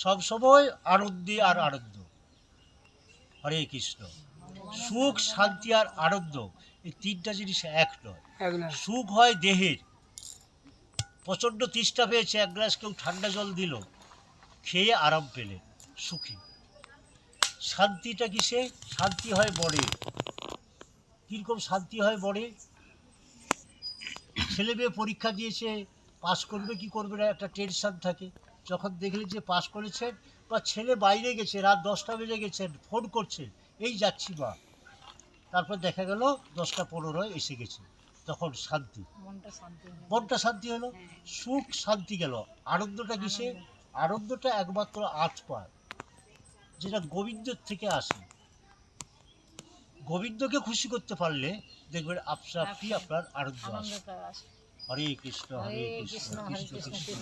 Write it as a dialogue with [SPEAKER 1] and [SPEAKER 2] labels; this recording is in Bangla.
[SPEAKER 1] সব সময় আনন্দে আর আনন্দ। হরে কৃষ্ণ। সুখ, শান্তি আর আনন্দ এই তিনটা জিনিস এক নয়। সুখ হয় দেহের, প্রচণ্ড তৃষ্ণা পেয়েছে, এক গ্লাস কেউ ঠান্ডা জল দিল, খেয়ে আরাম পেলে, সুখী। শান্তিটা কিসে? শান্তি হয় মনে। কীরকম শান্তি হয় মনে? ছেলে মেয়ে পরীক্ষা দিয়েছে, পাস করবে কি করবে না একটা টেনশন থাকে। যখন দেখলেন যে পাস করেছেন, বা ছেলে বাইরে গেছে, রাত 10টা বেজে গেছেন, ফোন করছে, এই যাচ্ছি মা, তারপর দেখা গেল 10টা 15 এসে গেছে, তখন শান্তি, মনটা শান্তি হলো। সুখ শান্তি গেল। আনন্দটা কিসে? আনন্দটা একমাত্র আত্মার, যেটা গোবিন্দের থেকে আসে। গোবিন্দকে খুশি করতে পারলে দেখবেন আপনা আপনি আপনার আনন্দ আসে। হরে কৃষ্ণ, হরে কৃষ্ণ, কৃষ্ণ কৃষ্ণ।